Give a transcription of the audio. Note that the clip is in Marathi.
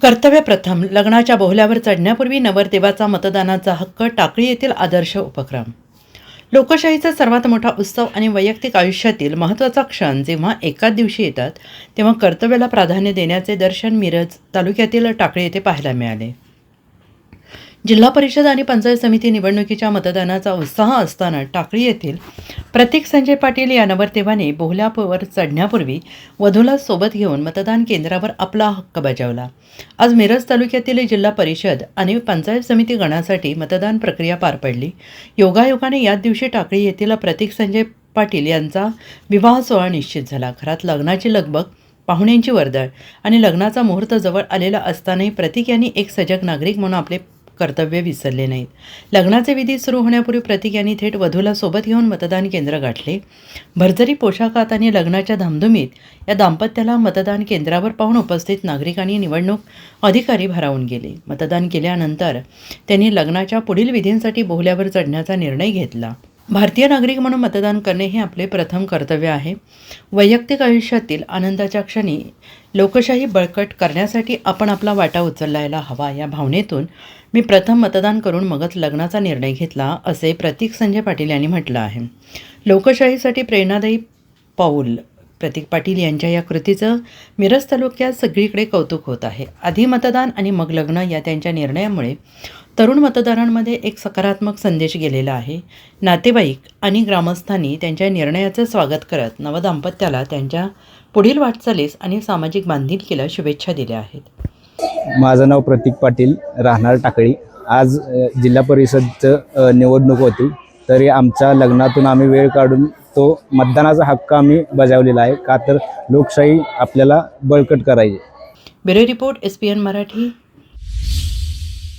कर्तव्य प्रथम लग्नाच्या बोहल्यावर चढण्यापूर्वी नवरदेवाचा मतदानाचा हक्क टाकळी येथील आदर्श उपक्रम. लोकशाहीचा सर्वात मोठा उत्सव आणि वैयक्तिक आयुष्यातील महत्त्वाचा क्षण जेव्हा एकाच दिवशी येतात तेव्हा कर्तव्याला प्राधान्य देण्याचे दर्शन मिरज तालुक्यातील टाकळी येथे पाहायला मिळाले. जिल्हा परिषद आणि पंचायत समिती निवडणुकीच्या मतदानाचा उत्साह असताना टाकळी येथील प्रतीक संजय पाटील या नवरदेवाने बोहल्यावर चढण्यापूर्वी वधूला सोबत घेऊन मतदान केंद्रावर आपला हक्क बजावला. आज मिरज तालुक्यातील जिल्हा परिषद आणि पंचायत समिती गणासाठी मतदान प्रक्रिया पार पडली. योगायोगाने याच दिवशी टाकळी येथील प्रतीक संजय पाटील यांचा विवाह सोहळा निश्चित झाला. घरात लग्नाची लगबग, पाहुण्यांची वर्दळ आणि लग्नाचा मुहूर्त जवळ आलेला असतानाही प्रतीक यांनी एक सजग नागरिक म्हणून आपले कर्तव्य विसरले नाहीत. लग्नाचे विधी सुरू होण्यापूर्वी प्रतीक यांनी थेट वधूला सोबत घेऊन मतदान केंद्र गाठले. भरजरी पोशाखात आणि लग्नाच्या धामधुमीत या दाम्पत्याला मतदान केंद्रावर पाहून उपस्थित नागरिक आणि निवडणूक अधिकारी भारावून गेले. मतदान केल्यानंतर त्यांनी लग्नाच्या पुढील विधींसाठी बोहल्यावर चढण्याचा निर्णय घेतला. भारतीय नागरिक म्हणून मतदान करणे हे आपले प्रथम कर्तव्य आहे. वैयक्तिक आयुष्यातील आनंदाच्या क्षणी लोकशाही बळकट करण्यासाठी आपण आपला वाटा उचलायला हवा या भावनेतून मी प्रथम मतदान करून मगच लग्नाचा निर्णय घेतला, असे प्रतीक संजय पाटील यांनी म्हटलं आहे. लोकशाहीसाठी प्रेरणादायी पाऊल प्रतीक पाटील यांच्या या कृतीचं मिरज तालुक्यात सगळीकडे कौतुक होत आहे. आधी मतदान आणि मग लग्न या त्यांच्या निर्णयामुळे तरुण मतदारांमध्ये एक सकारात्मक संदेश गेलेला आहे. नातेवाईक आणि ग्रामस्थांनी त्यांच्या निर्णयाचं स्वागत करत नवदाम्पत्याला त्यांच्या पुढील वाटचालीस आणि सामाजिक बांधिलकीला शुभेच्छा दिल्या आहेत. माझं नाव प्रतीक पाटील, राहणार टाकळी. आज जिल्हा परिषदचं निवडणूक होती, तरी आमच्या लग्नातून आम्ही वेळ काढून तो मतदानाचा हक्क आम्ही बजावलेला आहे. का तर लोकशाही आपल्याला बळकट करायची. Bureau report SPN Marathi.